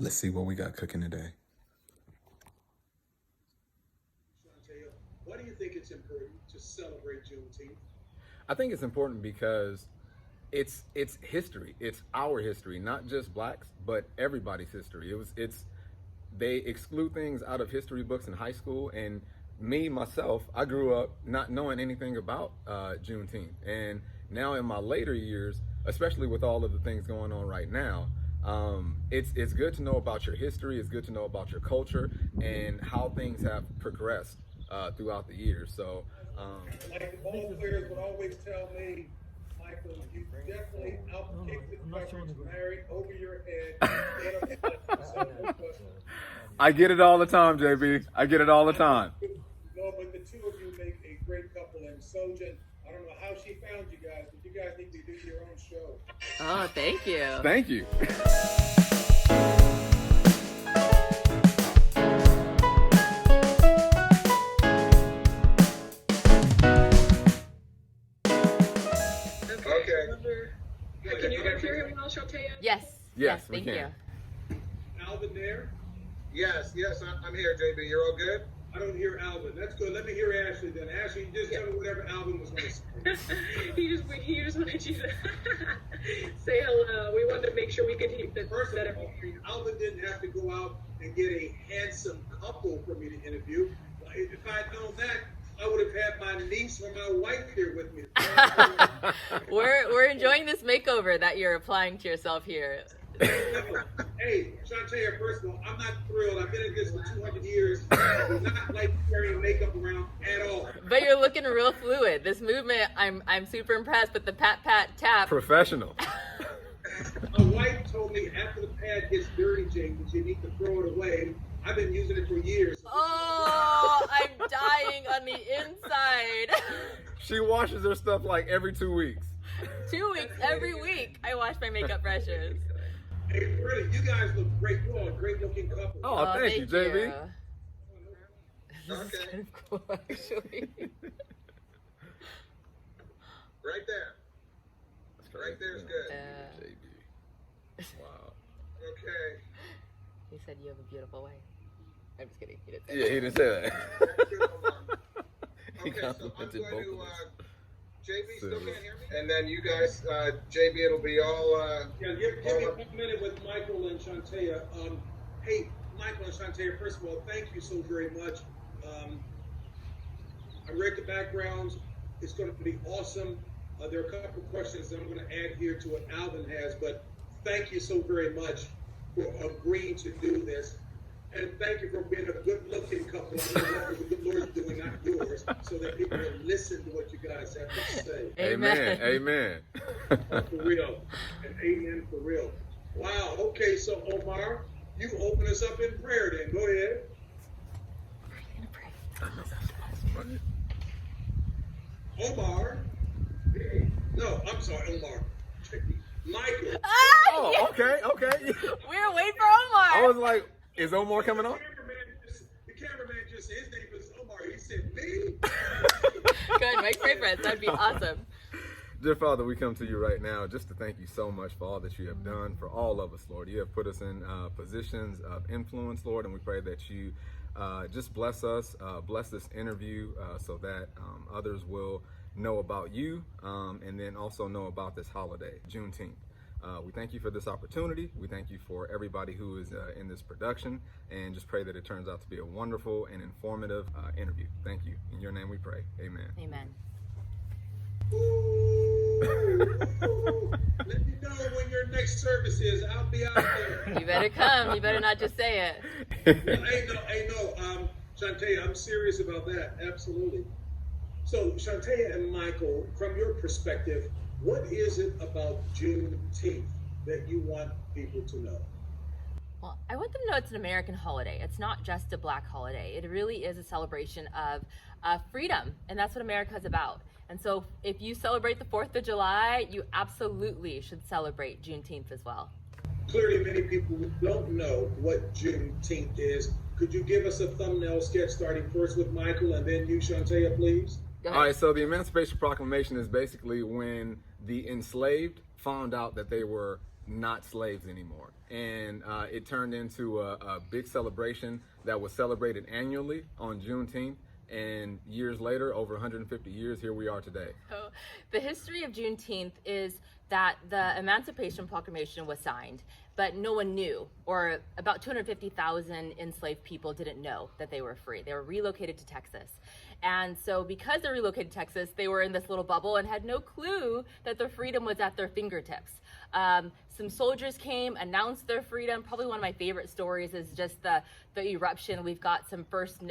Let's see what we got cooking today. Matea, why do you think it's important to celebrate Juneteenth? I think it's important because it's history. It's our history, not just blacks, but everybody's history. They exclude things out of history books in high school, and me myself, I grew up not knowing anything about Juneteenth, and now in my later years, especially with all of the things going on right now, it's good to know about your history. It's good to know about your culture and how things have progressed throughout the years. So, Like the ball players would always tell me, Michael, you definitely outkicked the coverage, married over your head. I get it all the time, JB. I get it all the time. No, but the two of you make a great couple. And Sojan, I don't know how she found you guys, but you guys need to do your own show. Oh, thank you. Thank you. Okay. Can you guys hear him well, Matea? Yes, we thank can. you. Alvin there? Yes, I'm here, JB. You're all good? I don't hear Alvin. That's good. Let me hear Ashley then. Ashley, you just tell me whatever Alvin was going to say. he just wanted you to say hello. We wanted to make sure we could keep the First of all, Alvin didn't have to go out and get a handsome couple for me to interview. If I had known that, I would have had my niece or my wife here with me. We're enjoying this makeover that you're applying to yourself here. Hey, Shantae, first of all, I'm not thrilled. I've been in this for 200 years. I do not like carrying makeup around at all. But you're looking real fluid. This movement, I'm super impressed with the pat tap. Professional. My wife told me after the pad gets dirty, Jake, that you need to throw it away. I've been using it for years. Oh, I'm dying on the inside. She washes her stuff like every 2 weeks. 2 weeks, every week, I wash my makeup brushes. Hey, really, you guys look great. You're all a great looking couple. Oh, thank you, JB. This Okay. is kind of cool, actually. Right there. Right there is good. JB. Wow. Okay. He said you have a beautiful wife. I'm just kidding. He didn't say Yeah, he didn't say that. He Okay, so I'm complimented going both to, of us. JB still can't hear me? And then you guys, JB, it'll be all, Yeah, give me 1 minute with Michael and Shantae. Hey, Michael and Shantae, first of all, thank you so very much. I read the backgrounds. It's going to be awesome. There are a couple of questions that I'm going to add here to what Alvin has, but thank you so very much for agreeing to do this. And thank you for being a good-looking couple. I know what the good Lord's doing, not yours, so that people will listen to what you guys have to say. Amen. Amen. For real. And amen for real. Wow. Okay, so Omar, you open us up in prayer then. Go ahead. Omar. No, I'm sorry, Omar. Michael. Oh, okay. We were waiting for Omar. I was like, is Omar coming on? The cameraman just said his name was Omar. He said, me? Good, make favorites. That'd be awesome. Dear Father, we come to you right now just to thank you so much for all that you have done for all of us, Lord. You have put us in positions of influence, Lord, and we pray that you just bless us, bless this interview so that others will know about you and then also know about this holiday, Juneteenth. We thank you for this opportunity. We thank you for everybody who is in this production, and just pray that it turns out to be a wonderful and informative interview. Thank you. In your name we pray. Amen. Amen. Let me know when your next service is. I'll be out there. You better come. You better not just say it. Hey, no, Shantae, I'm serious about that. Absolutely. So, Shantae and Michael, from your perspective, what is it about Juneteenth that you want people to know? Well, I want them to know it's an American holiday. It's not just a black holiday. It really is a celebration of freedom, and that's what America is about. And so if you celebrate the 4th of July, you absolutely should celebrate Juneteenth as well. Clearly, many people don't know what Juneteenth is. Could you give us a thumbnail sketch starting first with Michael and then you, Shantae, please? Go All ahead. right, so the Emancipation Proclamation is basically when the enslaved found out that they were not slaves anymore. And it turned into a big celebration that was celebrated annually on Juneteenth. And years later, over 150 years, here we are today. So the history of Juneteenth is that the Emancipation Proclamation was signed, but no one knew, or about 250,000 enslaved people didn't know that they were free. They were relocated to Texas. And so because they relocated to Texas, they were in this little bubble and had no clue that their freedom was at their fingertips. Some soldiers came, announced their freedom. Probably one of my favorite stories is just the eruption. We've got some first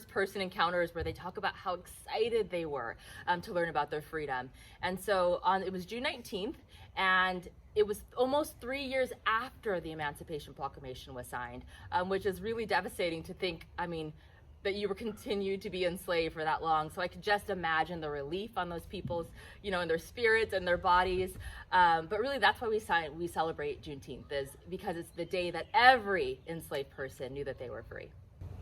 person encounters where they talk about how excited they were to learn about their freedom. And so it was June 19th, and it was almost 3 years after the Emancipation Proclamation was signed, which is really devastating to think, that you were continued to be enslaved for that long. So I could just imagine the relief on those people's, in their spirits and their bodies. But really that's why we celebrate Juneteenth, is because it's the day that every enslaved person knew that they were free.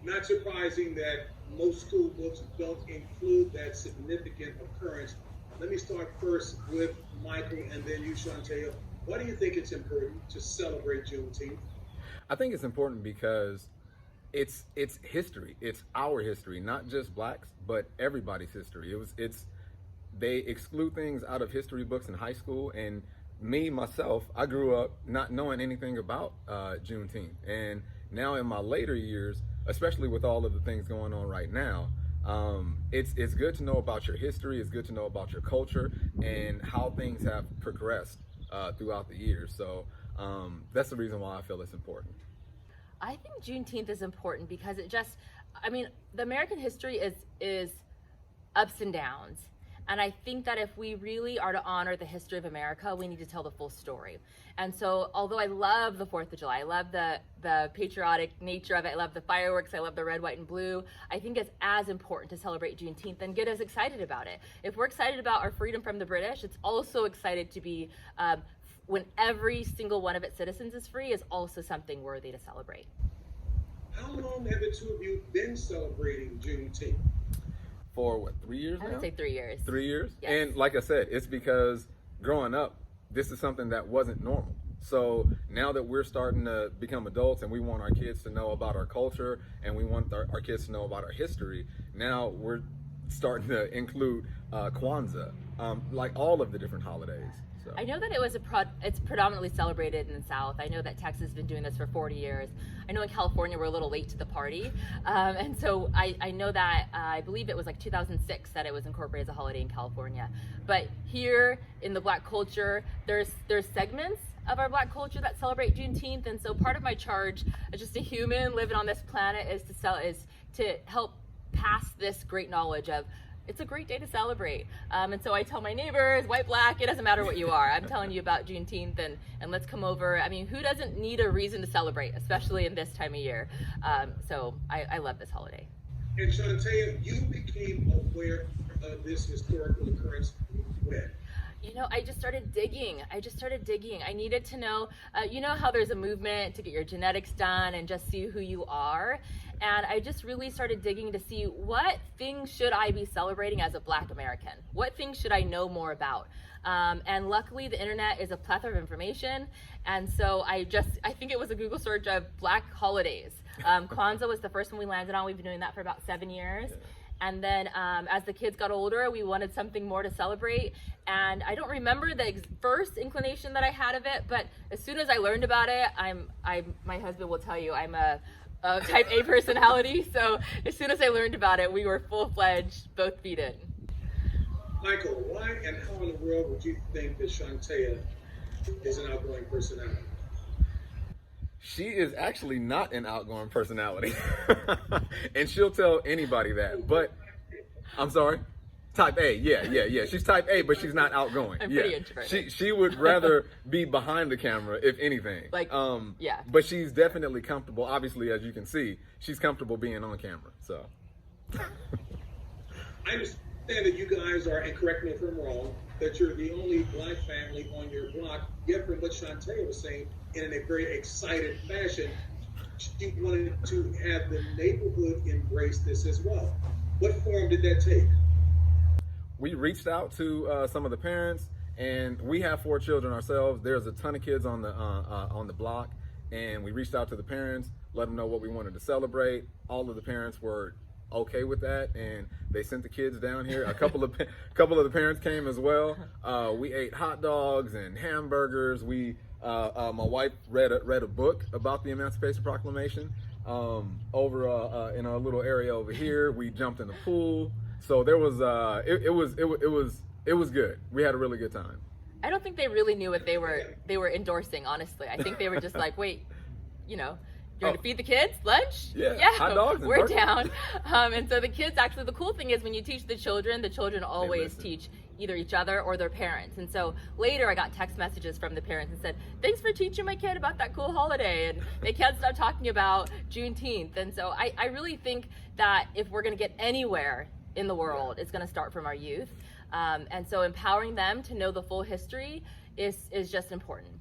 Not surprising that most school books don't include that significant occurrence. Let me start first with Michael and then you, Chantel. Why do you think it's important to celebrate Juneteenth? I think it's important because it's history. It's our history, not just blacks, but everybody's history. They exclude things out of history books in high school, and myself, I grew up not knowing anything about Juneteenth. And now in my later years, especially with all of the things going on right now, it's good to know about your history. It's good to know about your culture and how things have progressed throughout the years. So that's the reason why I feel it's important. I think Juneteenth is important because the American history is ups and downs. And I think that if we really are to honor the history of America, we need to tell the full story. And so, although I love the 4th of July, I love the patriotic nature of it, I love the fireworks, I love the red, white, and blue, I think it's as important to celebrate Juneteenth and get us excited about it. If we're excited about our freedom from the British, it's also excited to be, when every single one of its citizens is free, is also something worthy to celebrate. How long have the two of you been celebrating Juneteenth? For what, 3 years now? I would say 3 years. 3 years? Yes. And like I said, it's because growing up, this is something that wasn't normal. So now that we're starting to become adults and we want our kids to know about our culture and we want our kids to know about our history, now we're starting to include Kwanzaa, like all of the different holidays. So. I know that it's predominantly celebrated in the South. I know that Texas has been doing this for 40 years. I know in California we're a little late to the party. And so I know that I believe it was like 2006 that it was incorporated as a holiday in California. But here in the Black culture, there's segments of our Black culture that celebrate Juneteenth. And so part of my charge as just a human living on this planet is to help pass this great knowledge of it's a great day to celebrate. And so I tell my neighbors, white, black, it doesn't matter what you are. I'm telling you about Juneteenth and let's come over. Who doesn't need a reason to celebrate, especially in this time of year? So I love this holiday. And Chantel, you became aware of this historical occurrence when? I just started digging. I needed to know, how there's a movement to get your genetics done and just see who you are. And I just really started digging to see what things should I be celebrating as a Black American? What things should I know more about? And luckily the internet is a plethora of information. And so I think it was a Google search of Black holidays. Kwanzaa was the first one we landed on. We've been doing that for about 7 years. And then as the kids got older, we wanted something more to celebrate. And I don't remember the first inclination that I had of it, but as soon as I learned about it, my husband will tell you I'm a type A personality. So as soon as I learned about it, we were full-fledged, both feet in. Michael, why and how in the world would you think that Chantel is an outgoing personality? She is actually not an outgoing personality. And she'll tell anybody that. But, I'm sorry? Type A, yeah. She's type A, but she's not outgoing. I'm pretty introverted. She would rather be behind the camera, if anything. But she's definitely comfortable. Obviously, as you can see, she's comfortable being on camera. So. I understand that you guys are, and correct me if I'm wrong, that you're the only Black family on your block. Yet from what Chantel was saying, in a very excited fashion, she wanted to have the neighborhood embrace this as well. What form did that take? We reached out to some of the parents And we have 4 children ourselves. There's a ton of kids on the block, and we reached out to the parents, let them know what we wanted to celebrate. All of the parents were okay with that, and they sent the kids down here. A couple of the parents came as well. We ate hot dogs and hamburgers. My wife read a book about the Emancipation Proclamation over in a little area over here. We jumped in the pool. So there was it was good. We had a really good time. I don't think they really knew what they were endorsing, honestly. I think they were just like, wait, you're going to feed the kids lunch? Yeah, hot dogs and we're burgers. down. And so the kids, actually, the cool thing is when you teach the children always teach either each other or their parents. And so later I got text messages from the parents and said, thanks for teaching my kid about that cool holiday. And they can't stop talking about Juneteenth. And so I really think that if we're going to get anywhere in the world, it's going to start from our youth. And so empowering them to know the full history is just important.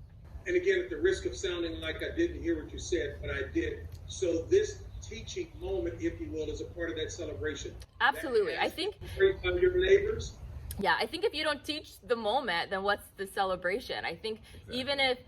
And again, at the risk of sounding like I didn't hear what you said, but I did. So this teaching moment, if you will, is a part of that celebration. Absolutely. I think of your neighbors. Yeah, I think if you don't teach the moment, then what's the celebration? I think even if,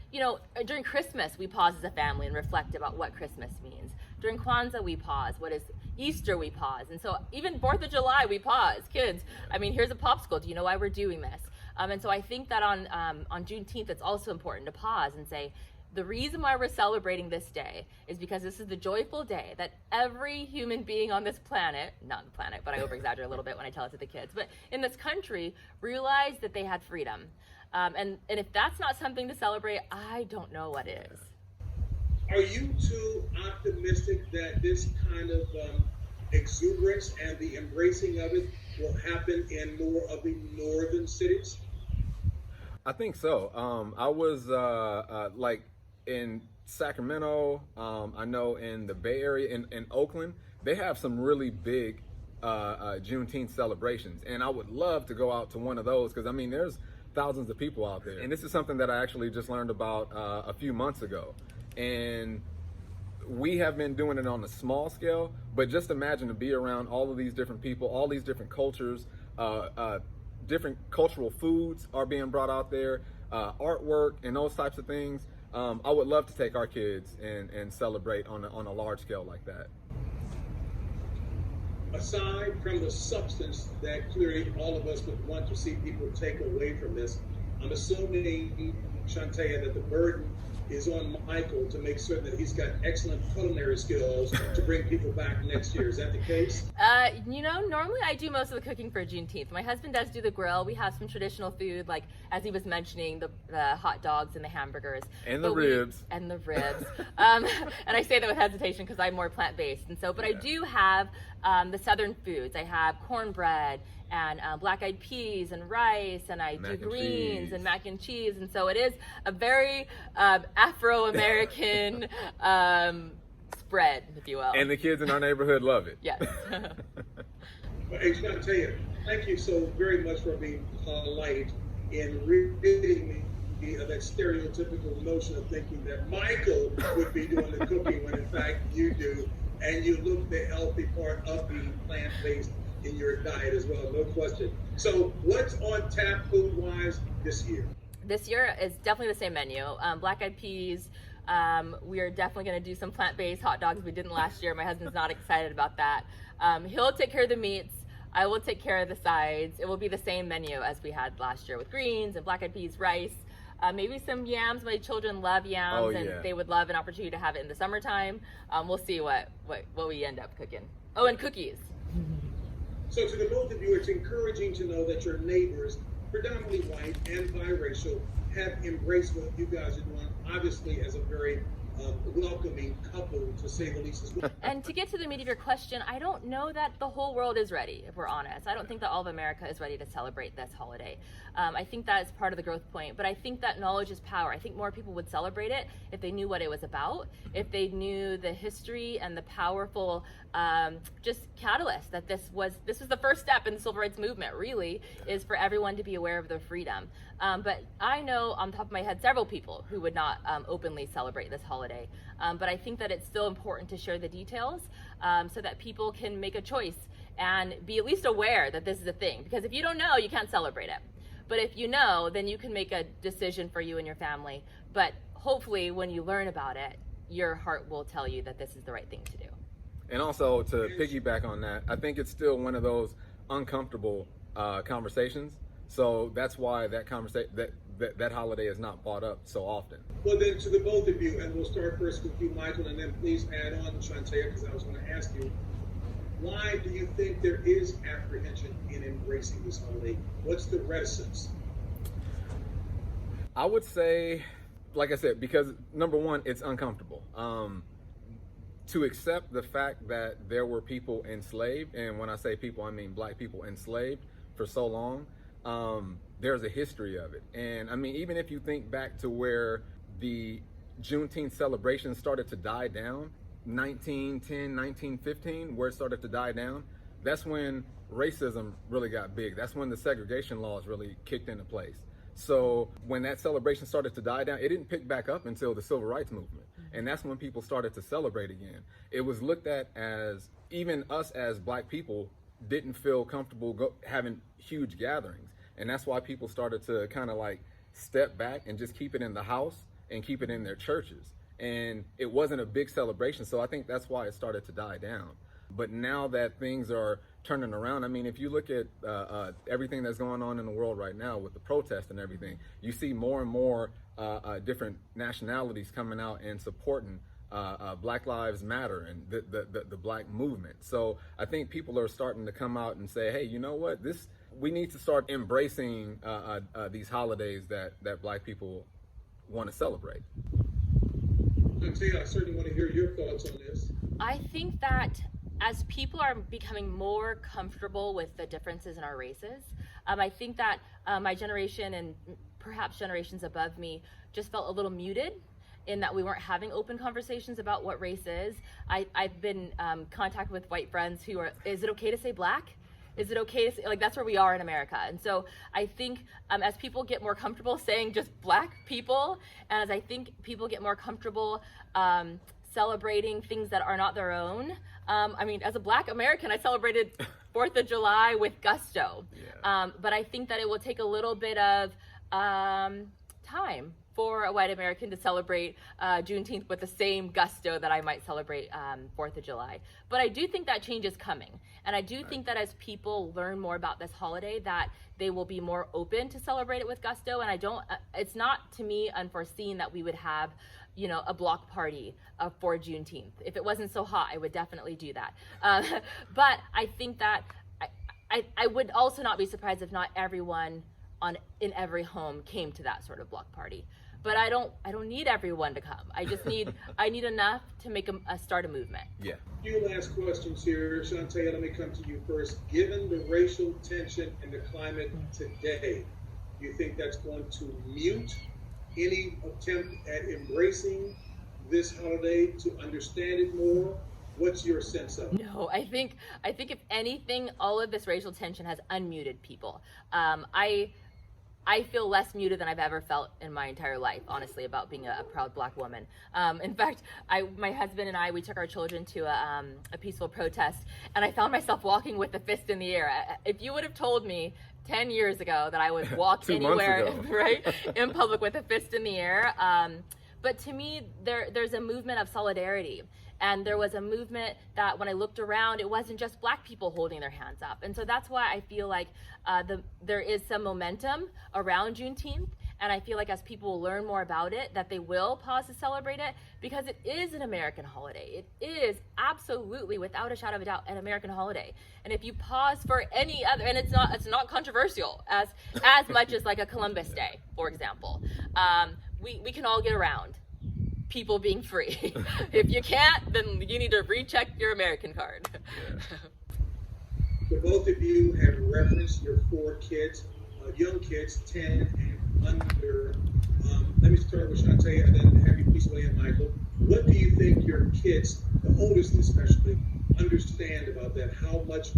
during Christmas, we pause as a family and reflect about what Christmas means. During Kwanzaa, we pause. What is Easter, we pause. And so even 4th of July, we pause. Kids, here's a popsicle. Do you know why we're doing this? And so I think that on Juneteenth, it's also important to pause and say, the reason why we're celebrating this day is because this is the joyful day that every human being on this planet, not the planet, but I over-exaggerate a little bit when I tell it to the kids, but in this country, realized that they had freedom. And if that's not something to celebrate, I don't know what is. Are you too optimistic that this kind of exuberance and the embracing of it will happen in more of the northern cities? I think so. I was in Sacramento. I know in the Bay Area, in Oakland, they have some really big Juneteenth celebrations, and I would love to go out to one of those because there's thousands of people out there. And this is something that I actually just learned about a few months ago, and we have been doing it on a small scale. But just imagine to be around all of these different people, all these different cultures. Different cultural foods are being brought out there, artwork and those types of things. I would love to take our kids and celebrate on a large scale like that. Aside from the substance that clearly all of us would want to see people take away from this, I'm assuming, Matea, that the burden is on Michael to make certain that he's got excellent culinary skills to bring people back next year. Is that the case? Normally I do most of the cooking for Juneteenth. My husband does do the grill. We have some traditional food, like, as he was mentioning, the hot dogs and the hamburgers. And the ribs. And I say that with hesitation because I'm more plant-based. And so, but I do have the southern foods. I have cornbread and black-eyed peas and rice, and I do greens and mac and cheese. And so it is a very Afro-American spread, if you will. And the kids in our neighborhood love it. Yes. Hey, Matea, thank you so very much for being polite in ridding me of that stereotypical notion of thinking that Michael would be doing the cooking when in fact you do, and you look the healthy part of being plant-based in your diet as well, no question. So what's on tap food-wise this year? This year is definitely the same menu. Black-eyed peas. We are definitely going to do some plant-based hot dogs. We didn't last year. My husband's not excited about that. He'll take care of the meats. I will take care of the sides. It will be the same menu as we had last year with greens and black-eyed peas, rice, maybe some yams. My children love yams, and they would love an opportunity to have it in the summertime. We'll see what we end up cooking. Oh, and cookies. So to the both of you, it's encouraging to know that your neighbors, predominantly white and biracial, have embraced what you guys are doing, obviously as a very welcoming couple, to say the least as well. And to get to the meat of your question, I don't know that the whole world is ready, if we're honest. I don't think that all of America is ready to celebrate this holiday. I think that is part of the growth point, but I think that knowledge is power. I think more people would celebrate it if they knew what it was about, if they knew the history and the powerful just catalyst that this was the first step in the civil rights movement, really, is for everyone to be aware of their freedom. But I know on top of my head several people who would not openly celebrate this holiday. But I think that it's still important to share the details so that people can make a choice and be at least aware that this is a thing. Because if you don't know, you can't celebrate it. But if you know, then you can make a decision for you and your family. But hopefully when you learn about it, your heart will tell you that this is the right thing to do. And also, to piggyback on that, I think it's still one of those uncomfortable conversations. So that's why that that holiday is not brought up so often. Well, then to the both of you, and we'll start first with you, Michael, and then please add on, Shantae, because I was going to ask you, why do you think there is apprehension in embracing this holiday? What's the reticence? I would say, like I said, because number one, it's uncomfortable. To accept the fact that there were people enslaved, and when I say people, I mean black people enslaved for so long, there's a history of it. And I mean, even if you think back to where the Juneteenth celebration started to die down, 1910, 1915, where it started to die down, that's when racism really got big. That's when the segregation laws really kicked into place. So when that celebration started to die down, it didn't pick back up until the Civil Rights Movement. And that's when people started to celebrate again. It was looked at as, even us as black people didn't feel comfortable having huge gatherings. And that's why people started to kind of like step back and just keep it in the house and keep it in their churches. And it wasn't a big celebration. So I think that's why it started to die down. But now that things are turning around, I mean, if you look at everything that's going on in the world right now with the protests and everything, you see more and more different nationalities coming out and supporting Black Lives Matter and the black movement. So I think people are starting to come out and say, hey, you know what, we need to start embracing these holidays that black people want to celebrate. Matea, I certainly want to hear your thoughts on this. I think that as people are becoming more comfortable with the differences in our races, I think that my generation and perhaps generations above me just felt a little muted in that we weren't having open conversations about what race is. I've been in contact with white friends who are, is it okay to say black? Is it okay to say, like, that's where we are in America. And so I think as people get more comfortable saying just black people, and as I think people get more comfortable celebrating things that are not their own. I mean, as a black American, I celebrated 4th of July with gusto. Yeah. But I think that it will take a little bit of time for a white American to celebrate Juneteenth with the same gusto that I might celebrate 4th of July. But I do think that change is coming. And I do think that as people learn more about this holiday, that they will be more open to celebrate it with gusto. And it's not, to me, unforeseen that we would have, you know, a block party for Juneteenth. If it wasn't so hot, I would definitely do that. But I think that I would also not be surprised if not everyone in every home came to that sort of block party. But I don't need everyone to come. I need enough to make start a movement. Yeah. A few last questions here. Shantae, let me come to you first. Given the racial tension and the climate today, do you think that's going to mute any attempt at embracing this holiday, to understand it more? What's your sense of it? No, I think if anything, all of this racial tension has unmuted people. I feel less muted than I've ever felt in my entire life, honestly, about being a proud black woman. In fact, my husband and I, we took our children to a peaceful protest, and I found myself walking with a fist in the air. If you would have told me 10 years ago that I would walk anywhere right in public with a fist in the air, but to me, there's a movement of solidarity. And there was a movement that when I looked around, it wasn't just black people holding their hands up. And so that's why I feel like there is some momentum around Juneteenth. And I feel like as people learn more about it, that they will pause to celebrate it, because it is an American holiday. It is absolutely, without a shadow of a doubt, an American holiday. And if you pause for any other, and it's not controversial as much as like a Columbus Day, for example, we can all get around people being free. If you can't, then you need to recheck your American card. The both of you have referenced your 4 kids, young kids, 10 and under. Let me start with Shantae and then have you please weigh in, Michael. What do you think your kids, the oldest especially, understand about that? How much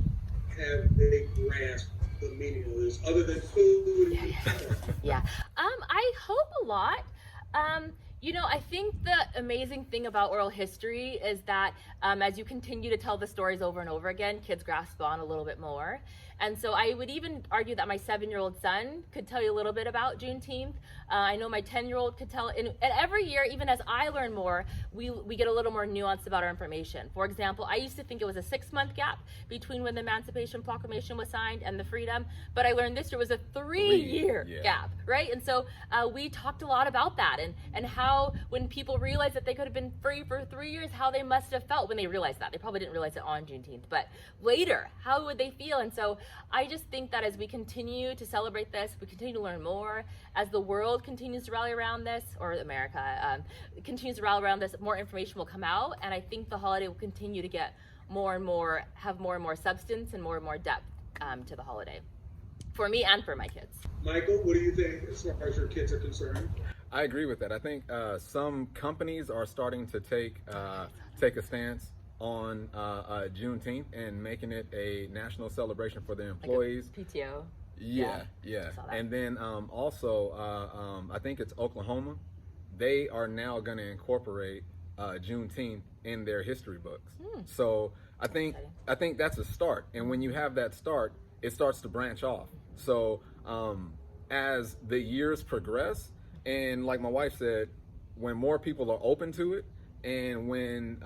have they grasped the meaning of this, other than food? Yeah. I hope a lot. You know, I think the amazing thing about oral history is that as you continue to tell the stories over and over again, kids grasp on a little bit more. And so I would even argue that my 7-year-old son could tell you a little bit about Juneteenth. I know my 10-year-old could tell, and every year, even as I learn more, we get a little more nuanced about our information. For example, I used to think it was a 6-month gap between when the Emancipation Proclamation was signed and the freedom, but I learned this year was a 3-year gap, right? And so we talked a lot about that and how when people realized that they could have been free for 3 years, how they must have felt when they realized that. They probably didn't realize it on Juneteenth, but later, how would they feel? And so I just think that as we continue to celebrate this, we continue to learn more, as the world continues to rally around this, or America continues to rally around this, more information will come out, and I think the holiday will continue to get more and more, have more and more substance and more depth to the holiday, for me and for my kids. Michael, what do you think as far as your kids are concerned? I agree with that. I think some companies are starting to take a stance on Juneteenth and making it a national celebration for their employees. Like a PTO. Yeah. And then also, I think it's Oklahoma. They are now going to incorporate Juneteenth in their history books. So I think that's a start. And when you have that start, it starts to branch off. So as the years progress, and like my wife said, when more people are open to it, and when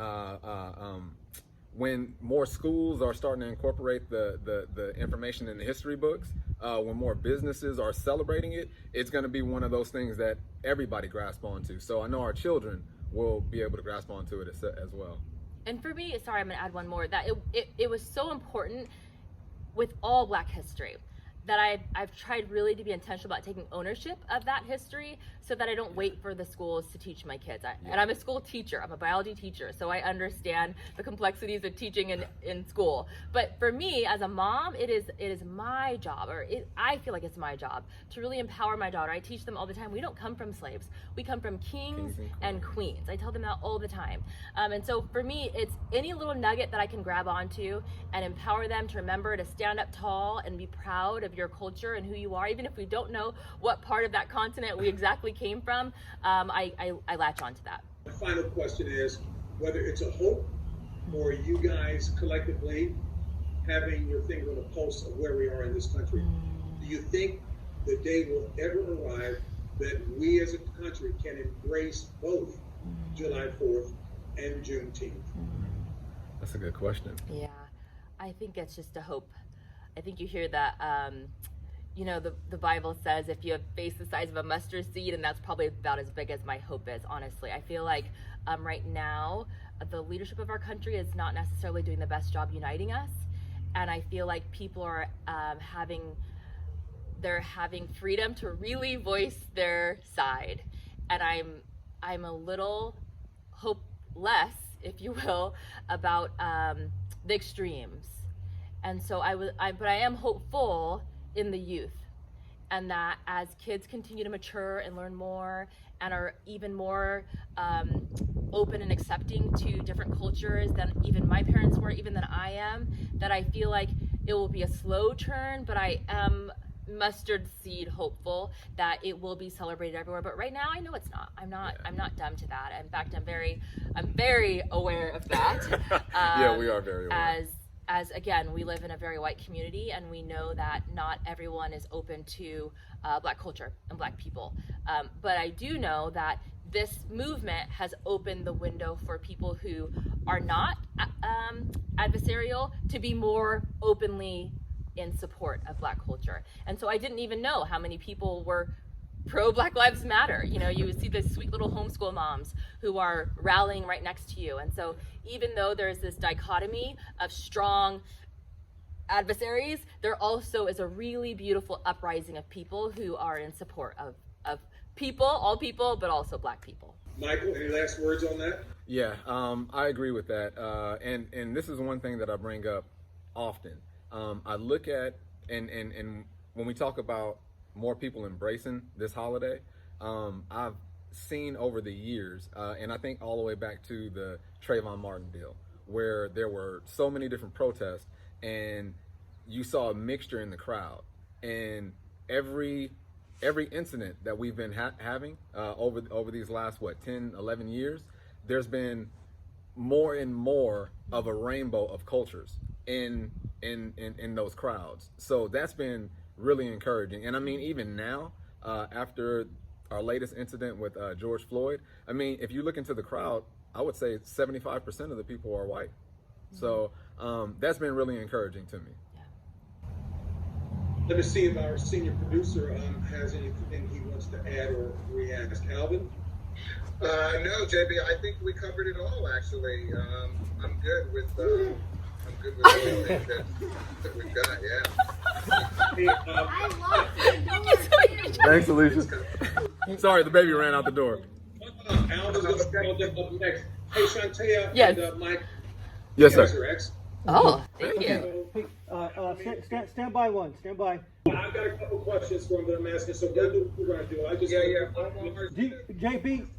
more schools are starting to incorporate the information in the history books, when more businesses are celebrating it, it's going to be one of those things that everybody grasp onto. So I know our children will be able to grasp onto it as well. And for me, sorry, I'm going to add one more, that it was so important with all Black history that I've tried really to be intentional about taking ownership of that history so that I don't wait for the schools to teach my kids. And I'm a school teacher, I'm a biology teacher, so I understand the complexities of teaching in school. But for me, as a mom, it is my job, I feel like it's my job to really empower my daughter. I teach them all the time, we don't come from slaves, we come from kings and queens. I tell them that all the time. And so for me, it's any little nugget that I can grab onto and empower them to remember to stand up tall and be proud of your culture and who you are, even if we don't know what part of that continent we exactly came from. I latch onto that. The final question is whether it's a hope or you guys collectively having your finger on the pulse of where we are in this country. Do you think the day will ever arrive that we as a country can embrace both July 4th and Juneteenth? That's a good question. Yeah, I think it's just a hope. I think you hear that, the Bible says if you have faith the size of a mustard seed, and that's probably about as big as my hope is, honestly. I feel like right now, the leadership of our country is not necessarily doing the best job uniting us. And I feel like people are having freedom to really voice their side. And I'm a little hopeless, if you will, about the extremes. And so but I am hopeful in the youth, and that as kids continue to mature and learn more and are even more open and accepting to different cultures than even my parents were, even than I am, that I feel like it will be a slow turn, but I am mustard seed hopeful that it will be celebrated everywhere. But right now I know it's not. I'm not dumb to that. In fact, I'm very aware of that. Yeah, we are very aware. As again, we live in a very white community, and we know that not everyone is open to Black culture and Black people. But I do know that this movement has opened the window for people who are not adversarial to be more openly in support of Black culture. And so I didn't even know how many people were pro Black Lives Matter. You would see the sweet little homeschool moms who are rallying right next to you. And so even though there's this dichotomy of strong adversaries, there also is a really beautiful uprising of people who are in support of people, all people, but also Black people. Michael, any last words on that? Yeah, I agree with that. And this is one thing that I bring up often. I look at, and when we talk about more people embracing this holiday, I've seen over the years, and I think all the way back to the Trayvon Martin deal, where there were so many different protests, and you saw a mixture in the crowd, and every every incident that we've been having over these last 10, 11 years, there's been more and more of a rainbow of cultures in those crowds. So that's been really encouraging. And I mean, even now, after our latest incident with George Floyd, I mean, if you look into the crowd, I would say 75% of the people are white. So that's been really encouraging to me. Let me see if our senior producer has anything he wants to add or re-ask. Alvin? No, JB, I think we covered it all, actually. I'm good with everything that we've got, yeah. Thanks, Alicia. Sorry, the baby ran out the door. Alvin's going to call them up next. Hey, Shantea Yes. and Mike. Yes, You guys sir. are excellent. Oh, thank you. Stand by one. Stand by. I've got a couple questions for him that I'm asking, so go do what we're going to do. I just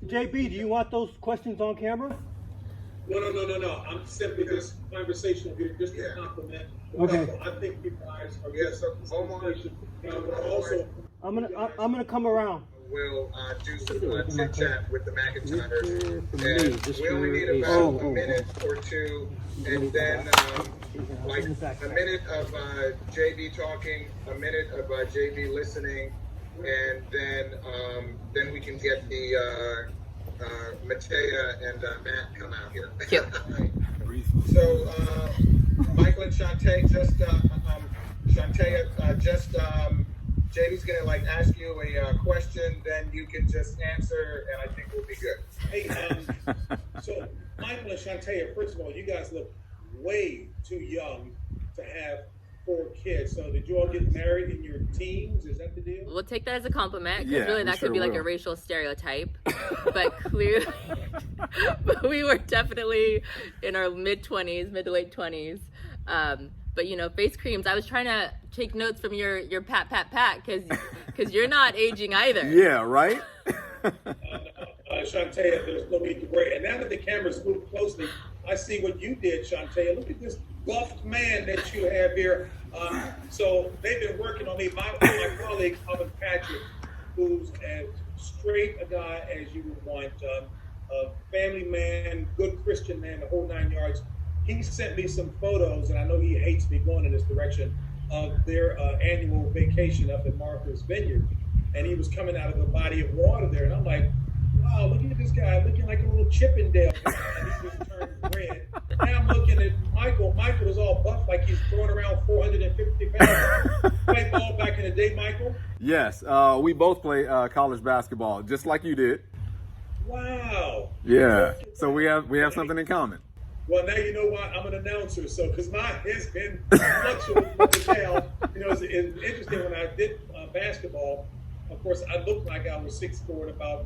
JB, do you want those questions on camera? No. I'm simply just conversational here, just to compliment. Okay. I think you guys are Also, I'm gonna come around. we'll do some chit chat with the McIntyres, and we only need a minute or two, and then like a minute of JB talking, a minute of JB listening, and then we can get the Matea and Matt come out here. Cute. So Michael and Shantae, JB's gonna ask you a question, then you can just answer, and I think we'll be good. Hey, so Michael and Shantae, first of all, you guys look way too young to have 4 kids. So did you all get married in your teens? Is that the deal? We'll take that as a compliment, because Yeah, really we that sure could be like will. a racial stereotype. But clearly, but we were definitely in our mid to late 20s. But face creams, I was trying to take notes from your pat, because you're not aging either. Yeah, right? Shantae, there's no need to worry. And now that the cameras move closely, I see what you did, Shantae. Look at this buffed man that you have here. So they've been working on me. My colleague, Alvin Patrick, who's as straight a guy as you would want, a family man, good Christian man, the whole 9 yards. He sent me some photos, and I know he hates me going in this direction, of their annual vacation up in Martha's Vineyard. And he was coming out of a body of water there. And I'm like, wow, look at this guy looking like a little Chippendale. And he just turned red. Now I'm looking at Michael. Michael is all buff, like he's throwing around 450 pounds. Played ball back in the day, Michael? Yes, we both play college basketball, just like you did. Wow. Yeah, so we have something in common. Well, now you know why I'm an announcer. So, because mine has been fluctuating up and down. It's interesting when I did basketball. Of course, I looked like I was 6'4" and about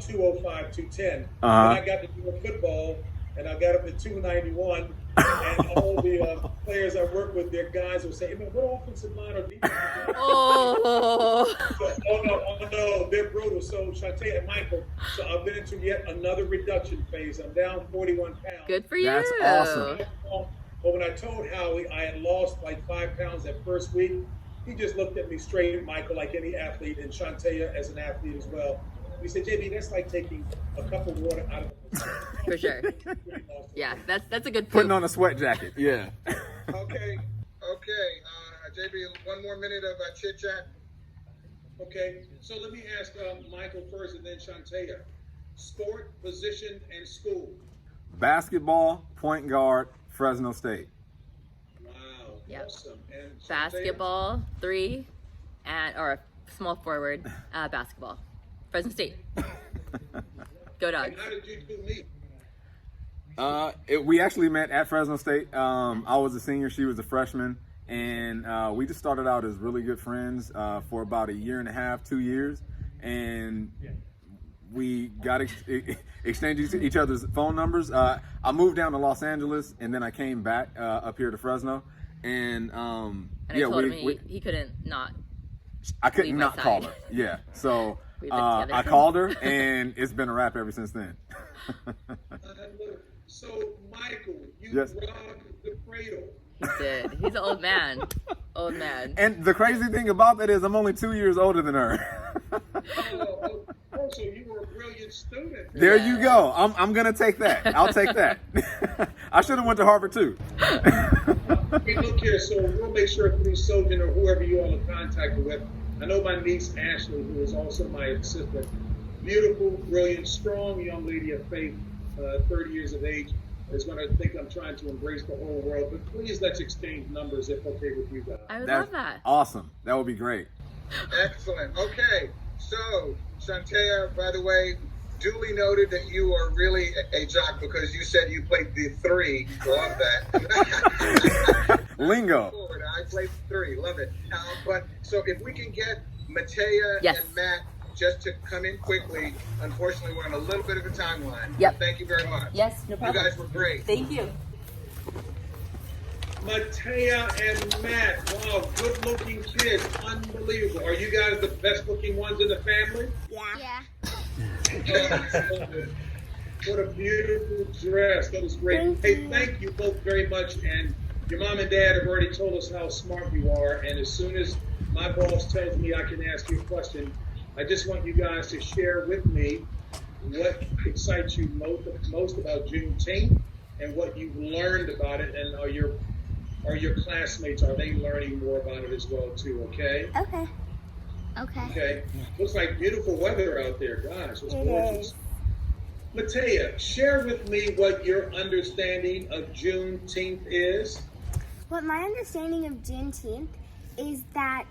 205, 210. When I got to do football, and I got up to 291, and all the players I work with, their guys would say, "Hey, man, what offensive line or defense?" Oh. Oh no, they're brutal. So Shantae and Michael, so I've been into yet another reduction phase. I'm down 41 pounds. Good for you. That's awesome. But when I told Howie I had lost like 5 pounds that first week, he just looked at me straight, Michael, like any athlete, and Shantae as an athlete as well. He said, JB, that's like taking a cup of water out of the For sure. Yeah, that's a good Putting poop. on a sweat jacket. Yeah. Okay. JB, one more minute of chit chat. Okay, so let me ask Michael first and then Shantae. Sport, position, and school. Basketball, point guard, Fresno State. Wow, Yep. awesome. And Shantae? Basketball, 3, or small forward, basketball. Fresno State. Go Dogs. And how did you two meet? We actually met at Fresno State. I was a senior, she was a freshman, and we just started out as really good friends for about a year and a half, 2 years, and we got exchanged each other's phone numbers. I moved down to Los Angeles, and then I came back up here to Fresno, and And I told him he couldn't not. I couldn't leave not my call side. her. Yeah, so We've been together I since. called her, and it's been a wrap ever since then. So, Michael, you Yes. robbed the cradle. He did. He's an old man. old man. And the crazy thing about that is I'm only 2 years older than her. So you were a brilliant student. There you go. I'm gonna take that. I'll take that. I should have went to Harvard too. Hey, look here, so we'll make sure through Sojan or whoever you all are contacted with. I know my niece Ashley, who is also my assistant, beautiful, brilliant, strong young lady of faith, 30 years of age, is going to think I'm trying to embrace the whole world. But please let's exchange numbers if okay with you guys. I would That's love that. awesome. That would be great. Excellent. Okay, so Shantea, by the way, duly noted that you are really a jock because you said you played the 3. Love that. Lingo. I played the 3. Love it. But so if we can get Matea Yes. and Matt just to come in quickly. Unfortunately, we're on a little bit of a timeline. Yep. Thank you very much. Yes, no problem. You guys were great. Thank you. Matea and Matt, wow, good-looking kids, unbelievable. Are you guys the best-looking ones in the family? Yeah. What a beautiful dress. That was great. Hey, thank you both very much. And your mom and dad have already told us how smart you are. And as soon as my boss tells me I can ask you a question, I just want you guys to share with me what excites you most about Juneteenth and what you've learned about it. And are your classmates, are they learning more about it as well too, okay? Okay. Okay. Looks like beautiful weather out there, gosh. It's It gorgeous. is. Matea, share with me what your understanding of Juneteenth is. What my understanding of Juneteenth is that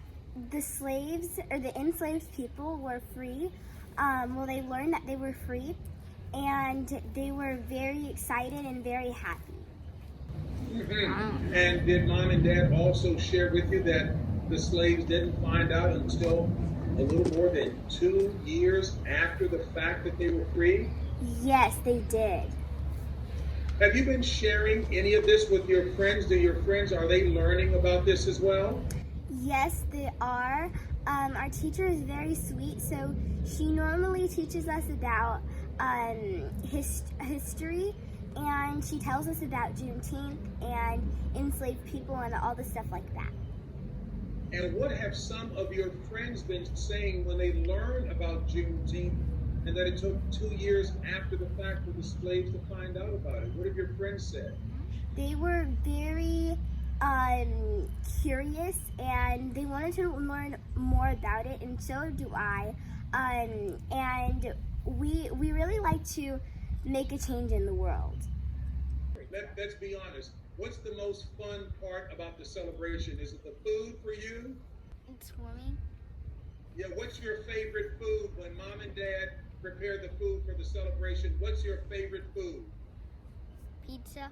the slaves or the enslaved people were free. They learned that they were free, and they were very excited and very happy. Mm-hmm. And did mom and dad also share with you that the slaves didn't find out until a little more than 2 years after the fact that they were free? Yes, they did. Have you been sharing any of this with your friends? Are they learning about this as well? Yes, they are. Our teacher is very sweet, so she normally teaches us about history, and she tells us about Juneteenth and enslaved people and all the stuff like that. And what have some of your friends been saying when they learn about Juneteenth and that it took 2 years after the fact for the slaves to find out about it? What have your friends said? They were very curious, and they wanted to learn more about it, and so do I. And we really like to make a change in the world. Let's be honest. What's the most fun part about the celebration? Is it the food for you? It's warming. Yeah, what's your favorite food when mom and dad prepare the food for the celebration? What's your favorite food? Pizza.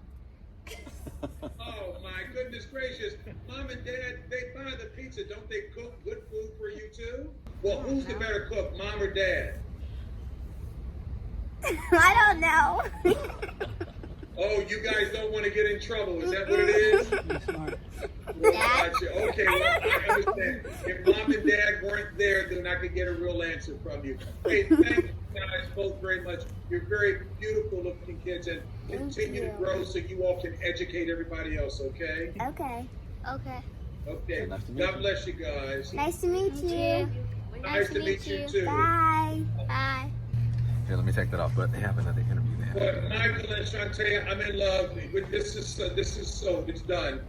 Oh my goodness gracious. Mom and dad, they buy the pizza. Don't they cook good food for you too? Well, who's the better cook, mom or dad? I don't know. Oh, you guys don't want to get in trouble. Is that what it is? Well, gotcha. Okay, well, I understand. If mom and dad weren't there, then I could get a real answer from you. Hey, thank you guys both very much. You're very beautiful looking kids, and continue to grow so you all can educate everybody else, okay? Okay. Okay. God bless you guys. Nice to meet you. Nice to meet you too. Bye. Here, let me take that off. But they have another interview there. But Michael and Shantea, I'm in love. This is so. It's done.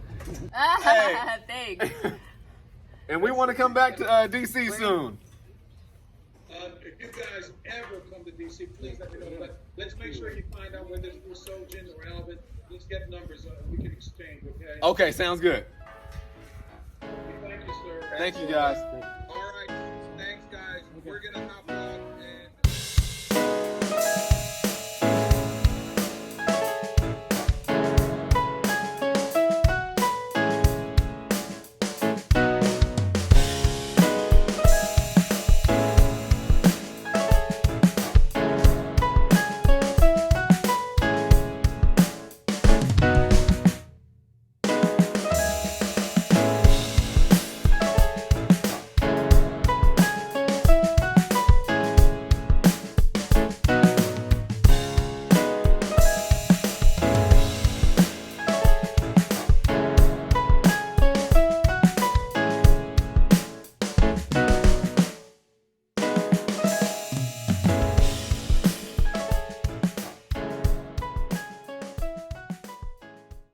Thanks. And we want to come back to DC soon. If you guys ever come to DC, please let me know. But let's make sure you find out whether it's Sojan or Alvin. Let's get numbers. We can exchange, okay? Okay, sounds good. Thank you, sir. Thank you, guys. All right. Thanks, guys. We're going to